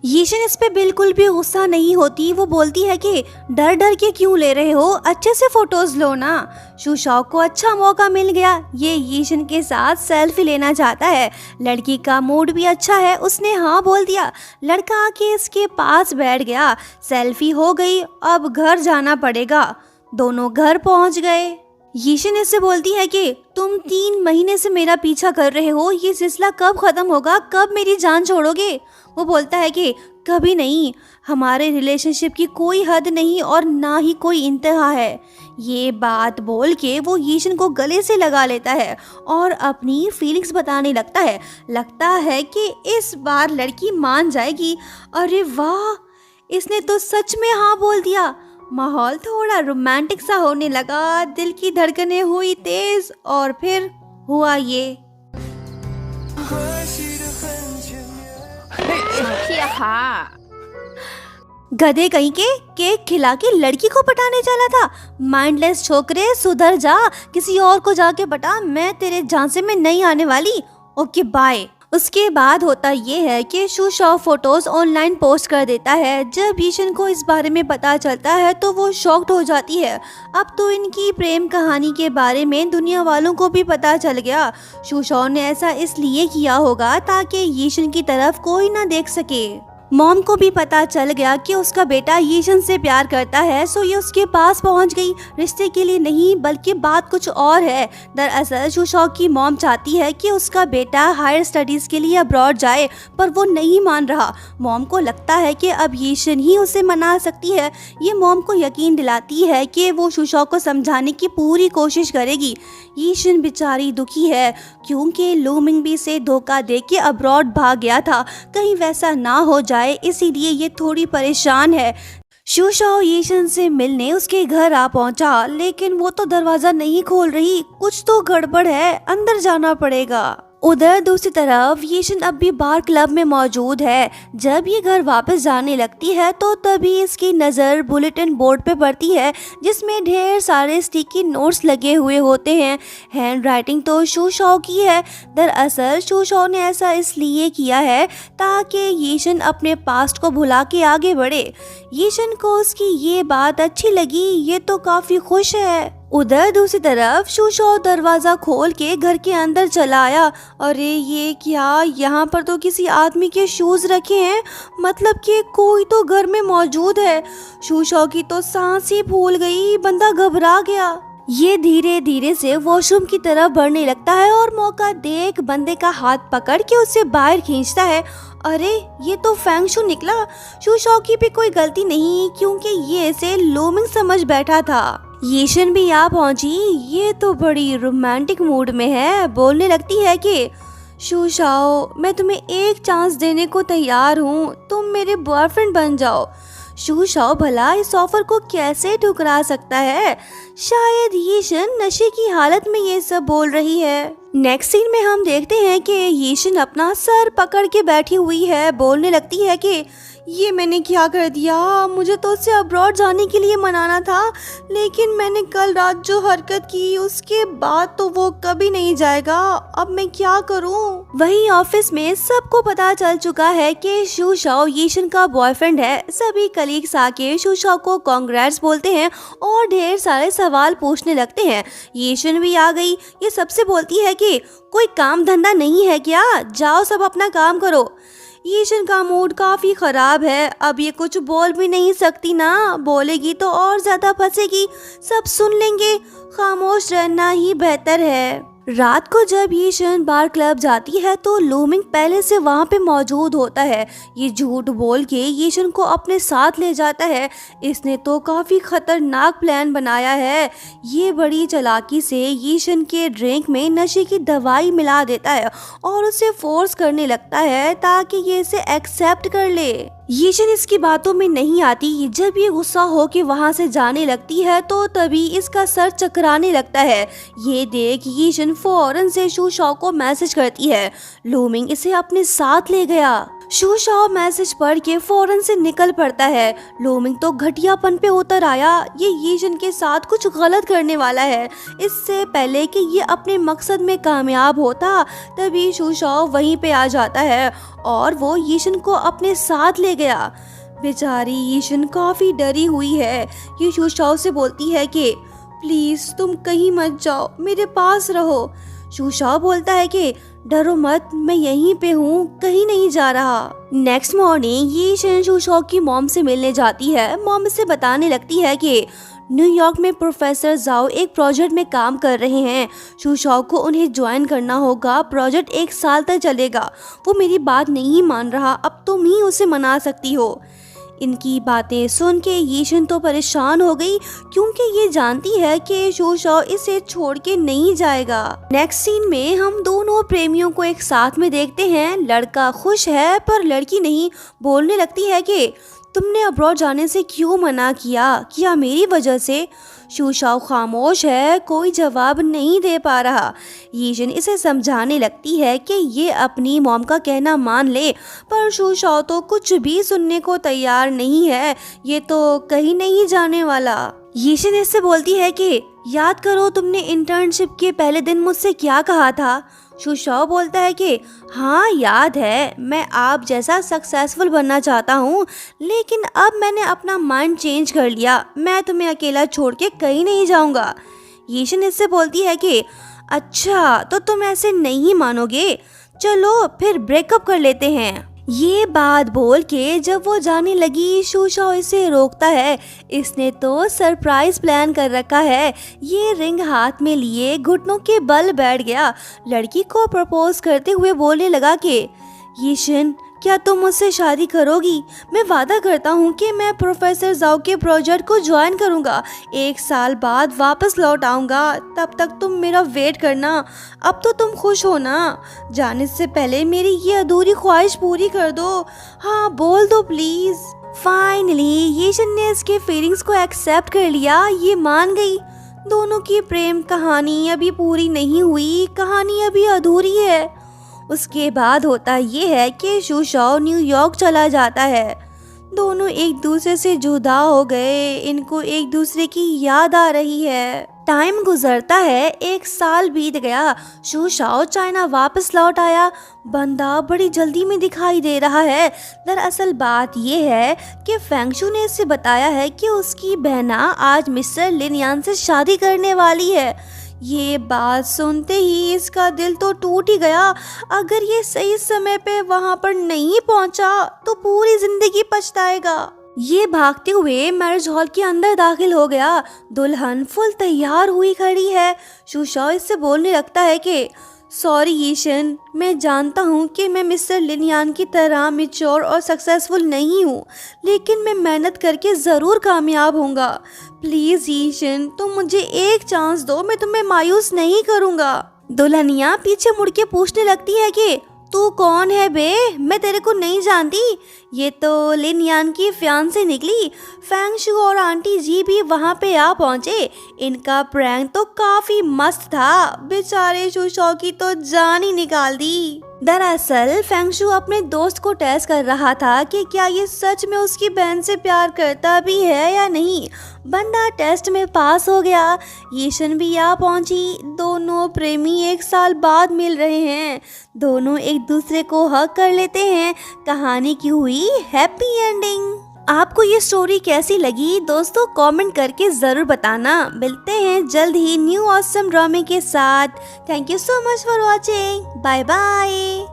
यीशन इस पे बिल्कुल भी गुस्सा नहीं होती। वो बोलती है कि डर डर के क्यों ले रहे हो, अच्छे से फोटोज लो ना। शूशॉ को अच्छा मौका मिल गया। ये यीशन के साथ सेल्फी लेना चाहता है। लड़की का मूड भी अच्छा है, उसने हाँ बोल दिया। लड़का आके इसके पास बैठ गया। सेल्फी हो गई। अब घर जाना पड़ेगा। दोनों घर पहुंच गए। यीशन इससे बोलती है कि तुम 3 महीने से मेरा पीछा कर रहे हो, ये सिलसिला कब खत्म होगा, कब मेरी जान छोड़ोगे। वो बोलता है कि कभी नहीं, हमारे रिलेशनशिप की कोई हद नहीं और ना ही कोई इंतहा है। ये बात बोल के वो यीशन को गले से लगा लेता है और अपनी फीलिंग्स बताने लगता है कि इस बार लड़की मान जाएगी। अरे वाह, इसने तो सच में हाँ बोल दिया। माहौल थोड़ा रोमांटिक सा होने लगा। दिल की धड़कनें हुई तेज और फिर हुआ ये। गधे कहीं के केक खिला के लड़की को पटाने चला था। माइंडलेस छोकरे, सुधर जा, किसी और को जाके पटा। मैं तेरे झांसे में नहीं आने वाली। Okay bye. उसके बाद होता ये है कि शूशॉ फोटोज ऑनलाइन पोस्ट कर देता है। जब यीशन को इस बारे में पता चलता है तो वो शॉक्ड हो जाती है। अब तो इनकी प्रेम कहानी के बारे में दुनिया वालों को भी पता चल गया। शूशॉ ने ऐसा इसलिए किया होगा ताकि यीशन की तरफ कोई ना देख सके। मॉम को भी पता चल गया कि उसका बेटा यीशन से प्यार करता है, सो ये उसके पास पहुंच गई। रिश्ते के लिए नहीं, बल्कि बात कुछ और है। दरअसल शूशॉ की मॉम चाहती है कि उसका बेटा हायर स्टडीज के लिए अब्रॉड जाए, पर वो नहीं मान रहा। मॉम को लगता है कि अब यीशन ही उसे मना सकती है। ये मॉम को यकीन दिलाती है कि वो शूशॉ को समझाने की पूरी कोशिश करेगी। यीशन बेचारी दुखी है क्योंकि लूमिंग भी से धोखा दे के अब्रॉड भाग गया था। कहीं वैसा ना हो जाए, इसीलिए ये थोड़ी परेशान है। शूशॉ यीशन से मिलने उसके घर आ पहुंचा, लेकिन वो तो दरवाजा नहीं खोल रही। कुछ तो गड़बड़ है, अंदर जाना पड़ेगा। उधर दूसरी तरफ यीशन अब भी बार क्लब में मौजूद है। जब ये घर वापस जाने लगती है तो तभी इसकी नज़र बुलेटिन बोर्ड पे पड़ती है, जिसमें ढेर सारे स्टिकी नोट्स लगे हुए होते हैं। हैंड राइटिंग तो शूशॉ की है। दरअसल शूशॉ ने ऐसा इसलिए किया है ताकि यीशन अपने पास्ट को भुला के आगे बढ़े। यीशन को उसकी ये बात अच्छी लगी। ये तो काफ़ी खुश है। उधर दूसरी तरफ शूशॉ दरवाजा खोल के घर के अंदर चला आया। अरे ये क्या, यहाँ पर तो किसी आदमी के शूज रखे हैं, मतलब कि कोई तो घर में मौजूद है। शूशॉ की तो सांस ही फूल गई। बंदा घबरा गया। ये धीरे धीरे से वॉशरूम की तरफ बढ़ने लगता है और मौका देख बंदे का हाथ पकड़ के उसे बाहर खींचता है। अरे ये तो फेंगशु निकला। शूशॉ की भी कोई गलती नहीं, क्योंकि ये इसे लूमिंग समझ बैठा था। यीशन भी आ पहुंची। ये तो बड़ी रोमांटिक मूड में है। बोलने लगती है कि शूशाओ, मैं तुम्हें एक चांस देने को तैयार हूँ, तुम मेरे बॉयफ्रेंड बन जाओ। शूशाओ भला इस ऑफर को कैसे ठुकरा सकता है? शायद यीशन नशे की हालत में ये सब बोल रही है। नेक्स्ट सीन में हम देखते हैं कि यीशन अपना सर पकड़ के बैठी हुई है, बोलने लगती है कि ये मैंने क्या कर दिया, मुझे तो उससे अब्रॉड जाने के लिए मनाना था, लेकिन मैंने कल रात जो हरकत की उसके बाद तो वो कभी नहीं जाएगा, अब मैं क्या करूं? वहीं ऑफिस में सबको पता चल चुका है कि शूशाओ यीशन का बॉयफ्रेंड है। सभी कलीग्स आके शूशाओ को कांग्रेट्स बोलते हैं और ढेर सारे सवाल पूछने लगते हैं। यीशन भी आ गई, ये सबसे बोलती है कि कोई काम धंधा नहीं है क्या, जाओ सब अपना काम करो। यीशन का मूड काफी खराब है, अब ये कुछ बोल भी नहीं सकती ना, बोलेगी तो और ज्यादा फंसेगी, सब सुन लेंगे, खामोश रहना ही बेहतर है। रात को जब यीशन बार क्लब जाती है तो लूमिंग पहले से वहाँ पे मौजूद होता है। ये झूठ बोल के यीशन को अपने साथ ले जाता है। इसने तो काफ़ी खतरनाक प्लान बनाया है। ये बड़ी चालाकी से यीशन के ड्रिंक में नशे की दवाई मिला देता है और उसे फोर्स करने लगता है ताकि ये इसे एक्सेप्ट कर ले। यीशन इसकी बातों में नहीं आती। जब ये गुस्सा हो के वहाँ से जाने लगती है तो तभी इसका सर चकराने लगता है। ये देख यीशन फौरन से शूशाओ को मैसेज करती है, लूमिंग इसे अपने साथ ले गया। शूशाओ मैसेज पढ़ के फौरन से निकल पड़ता है। लूमिंग तो घटियापन पे उतर आया, ये यीशन के साथ कुछ गलत करने वाला है। इससे पहले कि ये अपने मकसद में कामयाब होता तभी शूशाओ वहीं पे आ जाता है और वो यीशन को अपने साथ ले गया। बेचारी यीशन काफ़ी डरी हुई है। ये शूशाओ से बोलती है कि प्लीज़ तुम कहीं मत जाओ, मेरे पास रहो। शूशाओ बोलता है कि डरो मत, मैं यहीं पे हूँ, कहीं नहीं जा रहा। नेक्स्ट मॉर्निंग यीशन शूशाओ की मॉम से मिलने जाती है। मॉम से बताने लगती है कि न्यूयॉर्क में प्रोफेसर जाओ एक प्रोजेक्ट में काम कर रहे हैं। शूशाओ को उन्हें ज्वाइन करना होगा। प्रोजेक्ट 1 साल तक चलेगा। वो मेरी बात नहीं मान रहा, अब तुम ही उसे मना सकती हो। इनकी बातें सुन के यीशन तो परेशान हो गई क्योंकि ये जानती है कि शूशाओ इसे छोड़ के नहीं जाएगा। नेक्स्ट सीन में हम दोनों प्रेमियों को एक साथ में देखते हैं। लड़का खुश है पर लड़की नहीं, बोलने लगती है कि तुमने अब्रॉड जाने से क्यों मना किया? क्या मेरी वजह से? शूशाओ खामोश है, कोई जवाब नहीं दे पा रहा। यीशन इसे समझाने लगती है कि ये अपनी मॉम का कहना मान ले, पर शूशाओ तो कुछ भी सुनने को तैयार नहीं है। ये तो कहीं नहीं जाने वाला। यीशन इससे बोलती है कि याद करो तुमने इंटर्नशिप के पहले दिन मुझसे क्या कहा था? शूशाओ बोलता है कि हाँ याद है, मैं आप जैसा सक्सेसफुल बनना चाहता हूँ, लेकिन अब मैंने अपना माइंड चेंज कर लिया, मैं तुम्हें अकेला छोड़ के कहीं नहीं जाऊँगा। यीशन इससे बोलती है कि अच्छा तो तुम ऐसे नहीं मानोगे, चलो फिर ब्रेकअप कर लेते हैं। ये बात बोल के जब वो जाने लगी शूशाओ इसे रोकता है। इसने तो सरप्राइज प्लान कर रखा है। ये रिंग हाथ में लिए घुटनों के बल बैठ गया। लड़की को प्रपोज करते हुए बोलने लगा कि यीशन क्या तुम मुझसे शादी करोगी? मैं वादा करता हूँ कि मैं प्रोफेसर जाओ के प्रोजेक्ट को ज्वाइन करूँगा। 1 साल बाद वापस लौट आऊँगा, तब तक तुम मेरा वेट करना। अब तो तुम खुश हो ना? जाने से पहले मेरी ये अधूरी ख्वाहिश पूरी कर दो। हाँ बोल दो प्लीज़। फाइनली यीशन ने इसके फीलिंग्स को एक्सेप्ट कर लिया। ये मान गई। दोनों की प्रेम कहानी अभी पूरी नहीं हुई, कहानी अभी अधूरी है। उसके बाद होता ये है कि शूशाओ न्यूयॉर्क चला जाता है। दोनों एक दूसरे से जुदा हो गए। इनको एक दूसरे की याद आ रही है। टाइम गुजरता है, 1 साल बीत गया। शूशाओ चाइना वापस लौट आया। बंदा बड़ी जल्दी में दिखाई दे रहा है। दरअसल बात यह है कि फेंगशू ने इससे बताया है कि उसकी बहना आज मिस्टर लिन यान से शादी करने वाली है। ये बात सुनते ही इसका दिल तो टूट ही गया। अगर ये सही समय पे वहाँ पर नहीं पहुँचा तो पूरी जिंदगी पछताएगा। ये भागते हुए मैरिज हॉल के अंदर दाखिल हो गया। दुल्हन फुल तैयार हुई खड़ी है। शूशाओ इससे बोलने लगता है कि सॉरी यीशन, मैं जानता हूँ कि मैं मिस्टर लिन यान की तरह मैच्योर और सक्सेसफुल नहीं हूँ, लेकिन मैं मेहनत करके ज़रूर कामयाब होऊंगा। प्लीज़ यीशन, तुम मुझे एक चांस दो, मैं तुम्हें मायूस नहीं करूँगा। दुल्हनिया पीछे मुड़ के पूछने लगती है कि तू कौन है बे, मैं तेरे को नहीं जानती। ये तो लिन यान की फियांसे निकली। फेंगशु और आंटी जी भी वहाँ पे आ पहुँचे। इनका प्रैंक तो काफी मस्त था, बेचारे शुशो की तो जान ही निकाल दी। दरअसल फेंगशु अपने दोस्त को टेस्ट कर रहा था कि क्या ये सच में उसकी बहन से प्यार करता भी है या नहीं। बंदा टेस्ट में पास हो गया। यीशन भी आ पहुंची। दोनों प्रेमी 1 साल बाद मिल रहे हैं। दोनों एक दूसरे को हग कर लेते हैं। कहानी की हुई हैप्पी एंडिंग। आपको ये स्टोरी कैसी लगी दोस्तों, कमेंट करके ज़रूर बताना। मिलते हैं जल्द ही न्यू ऑसम ड्रामे के साथ। Thank you so much for watching. Bye bye.